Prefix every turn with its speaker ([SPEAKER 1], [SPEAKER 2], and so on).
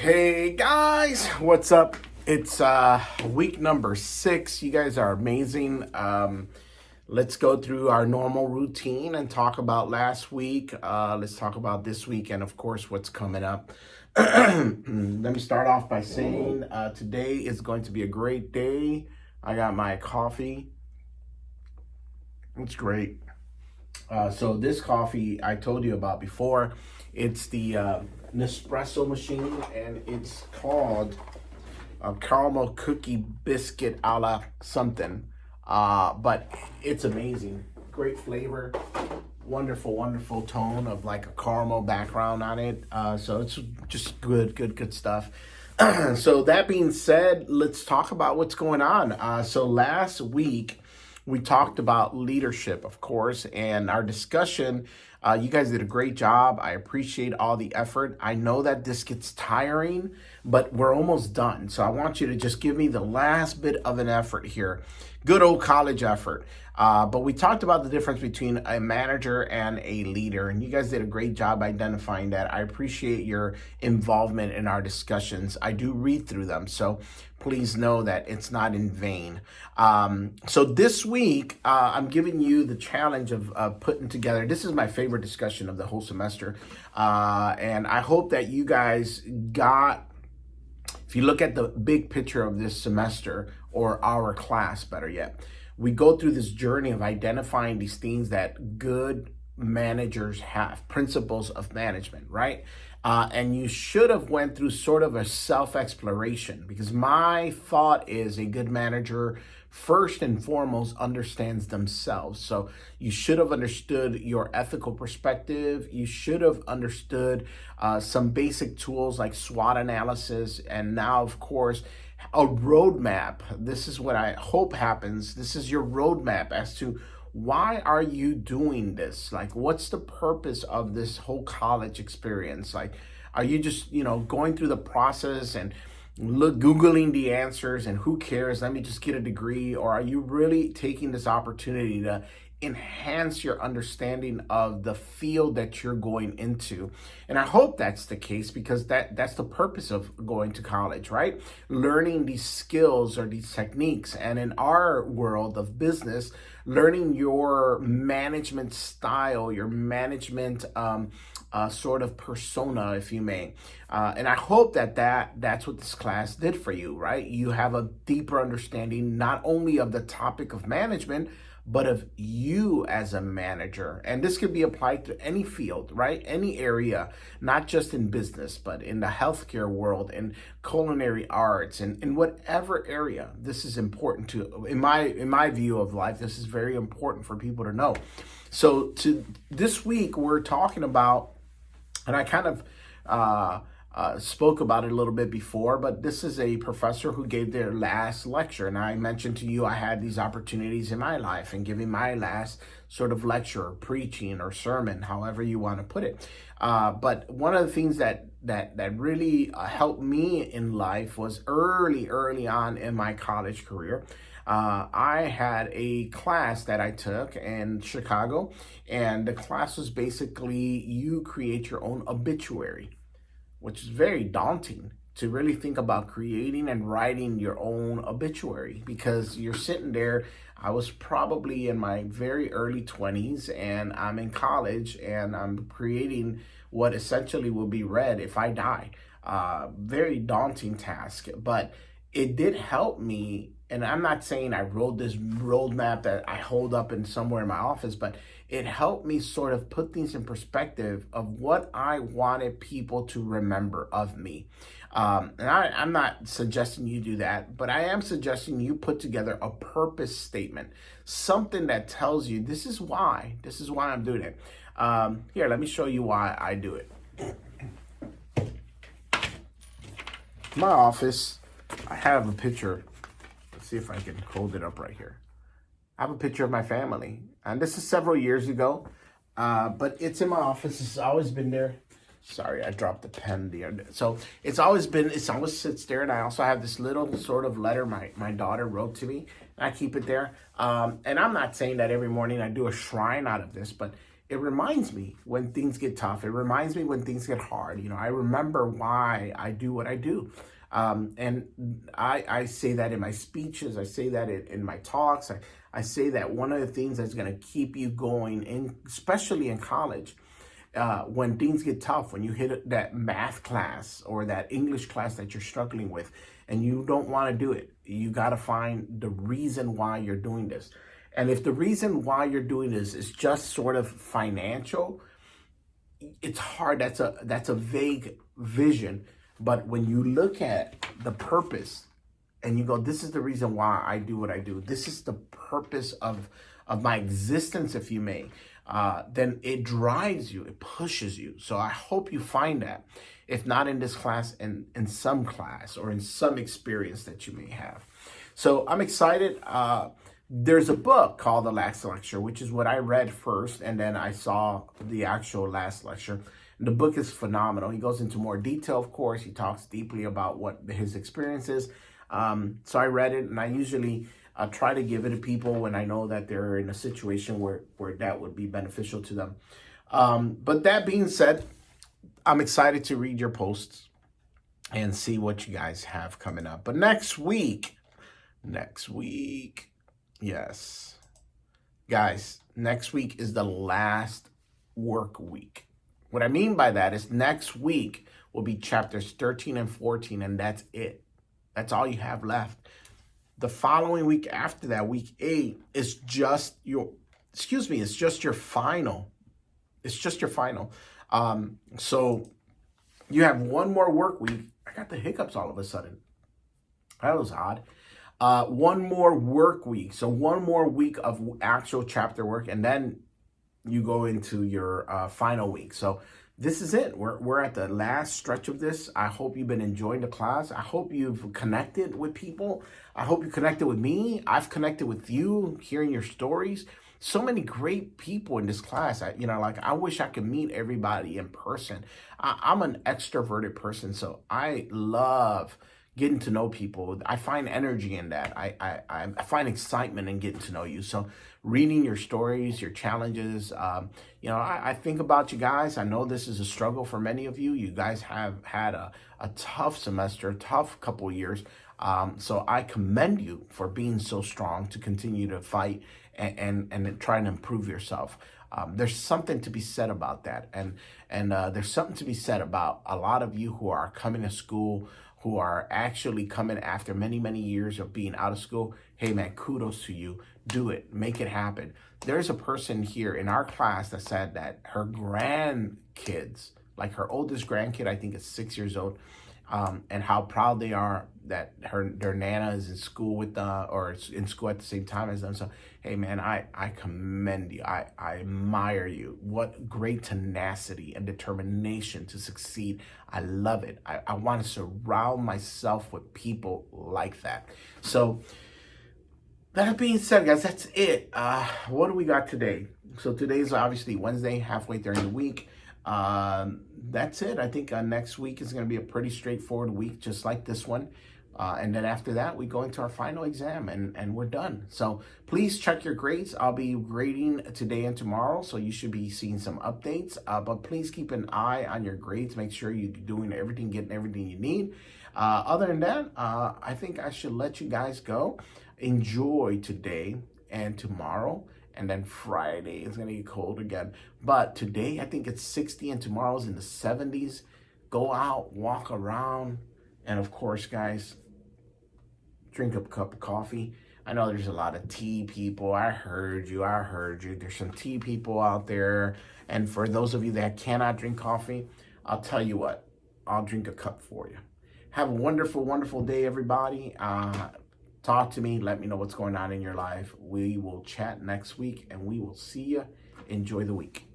[SPEAKER 1] Hey guys, what's up? It's week number 6. You guys are amazing. Let's go through our normal routine and talk about last week. Let's talk about this week and, of course, what's coming up. Let me start off by saying today is going to be a great day. I got my coffee. It's great. So this coffee I told you about before, it's the Nespresso machine, and it's called a caramel cookie biscuit a la something. But it's amazing. Great flavor, wonderful tone of like a caramel background on it. So it's just good stuff. So that being said, let's talk about what's going on. So last week, we talked about leadership, of course, and our discussion. You guys did a great job. I appreciate all the effort. I know that this gets tiring, but we're almost done. So I want you to just give me the last bit of an effort here. Good old college effort. But we talked about the difference between a manager and a leader, and you guys did a great job identifying that. I appreciate your involvement in our discussions. I do read through them, so please know that it's not in vain. So this week, I'm giving you the challenge of putting together, this is my favorite discussion of the whole semester, and I hope that you guys got, if you look at the big picture of this semester, or our class, better yet, we go through this journey of identifying these things that good managers have, principles of management, right? And you should have went through sort of a self-exploration, because my thought is a good manager first and foremost understands themselves. So you should have understood your ethical perspective. You should have understood some basic tools like SWOT analysis, and now, of course, a roadmap. This is what I hope happens. This is your roadmap as to why are you doing this? Like, what's the purpose of this whole college experience? Like, are you just, going through the process and Googling the answers and who cares? Let me just get a degree. Or are you really taking this opportunity to enhance your understanding of the field that you're going into? And I hope that's the case, because that's the purpose of going to college, right? Learning these skills or these techniques. And in our world of business, learning your management style, your management sort of persona, if you may. And I hope that's what this class did for you, right? You have a deeper understanding not only of the topic of management, but of you as a manager. And this could be applied to any field, right? Any area, not just in business, but in the healthcare world, in culinary arts, and in whatever area. This is important to, in my view of life, this is very important for people to know. So this week, we're talking about, and I kind of spoke about it a little bit before, but this is a professor who gave their last lecture. And I mentioned to you I had these opportunities in my life and giving my last sort of lecture or preaching or sermon, however you want to put it. But one of the things that really helped me in life was early on in my college career. I had a class that I took in Chicago, and the class was basically you create your own obituary, which is very daunting to really think about creating and writing your own obituary, because you're sitting there. I was probably in my very early 20s, and I'm in college, and I'm creating what essentially will be read if I die. Very daunting task, but it did help me. And I'm not saying I wrote this roadmap that I hold up in somewhere in my office, but it helped me sort of put things in perspective of what I wanted people to remember of me. And I'm not suggesting you do that, but I am suggesting you put together a purpose statement, something that tells you this is why I'm doing it. Here, let me show you why I do it. My office, I have a picture. Let's see if I can hold it up right here. I have a picture of my family, and this is several years ago, but it's in my office. It's always been there. Sorry, I dropped the pen there. So it always sits there, and I also have this little sort of letter my daughter wrote to me, and I keep it there. And I'm not saying that every morning I do a shrine out of this, but it reminds me when things get tough. It reminds me when things get hard. I remember why I do what I do. And I say that in my speeches. I say that in my talks. I say that one of the things that's going to keep you going, especially in college, when things get tough, when you hit that math class or that English class that you're struggling with and you don't want to do it, you got to find the reason why you're doing this. And if the reason why you're doing this is just sort of financial, it's hard. That's a vague vision. But when you look at the purpose and you go, this is the reason why I do what I do, this is the purpose of my existence, if you may, then it drives you, it pushes you. So I hope you find that, if not in this class, in some class or in some experience that you may have. So I'm excited. There's a book called The Last Lecture, which is what I read first, and then I saw the actual last lecture. And the book is phenomenal. He goes into more detail, of course. He talks deeply about what his experience is. So I read it, and I usually try to give it to people when I know that they're in a situation where that would be beneficial to them. But that being said, I'm excited to read your posts and see what you guys have coming up. But next week, yes, guys, next week is the last work week. What I mean by that is next week will be chapters 13 and 14, and that's it. That's all you have left. The following week after that, week 8, is just your final. It's just your final. So you have one more work week. I got the hiccups all of a sudden. That was odd. One more work week. So one more week of actual chapter work, and then you go into your final week. So this is it. We're at the last stretch of this. I hope you've been enjoying the class. I hope you've connected with people. I hope you connected with me. I've connected with you, hearing your stories. So many great people in this class. I wish I could meet everybody in person. I'm an extroverted person, so I love getting to know people. I find energy in that. I find excitement in getting to know you. So reading your stories, your challenges, I think about you guys. I know this is a struggle for many of you. You guys have had a tough semester, a tough couple of years. So I commend you for being so strong to continue to fight and try and improve yourself. There's something to be said about that. And there's something to be said about a lot of you who are coming to school, who are actually coming after many, many years of being out of school. Hey man, kudos to you. Do it, make it happen. There's a person here in our class that said that her grandkids, like her oldest grandkid, I think is 6 years old, and how proud they are that their Nana is in school with them, or in school at the same time as them. So, hey man, I commend you. I admire you. What great tenacity and determination to succeed. I love it. I want to surround myself with people like that. So that being said, guys, that's it. What do we got today? So today's obviously Wednesday, halfway during the week. That's it. I think next week is going to be a pretty straightforward week, just like this one. And then after that, we go into our final exam and we're done. So please check your grades. I'll be grading today and tomorrow, so you should be seeing some updates. But please keep an eye on your grades. Make sure you're doing everything, getting everything you need. Other than that, I think I should let you guys go. Enjoy today and tomorrow. And then Friday is going to get cold again. But today, I think it's 60, and tomorrow's in the 70s. Go out, walk around. And of course, guys, drink a cup of coffee. I know there's a lot of tea people. I heard you. There's some tea people out there. And for those of you that cannot drink coffee, I'll tell you what. I'll drink a cup for you. Have a wonderful, wonderful day, everybody. Talk to me. Let me know what's going on in your life. We will chat next week, and we will see you. Enjoy the week.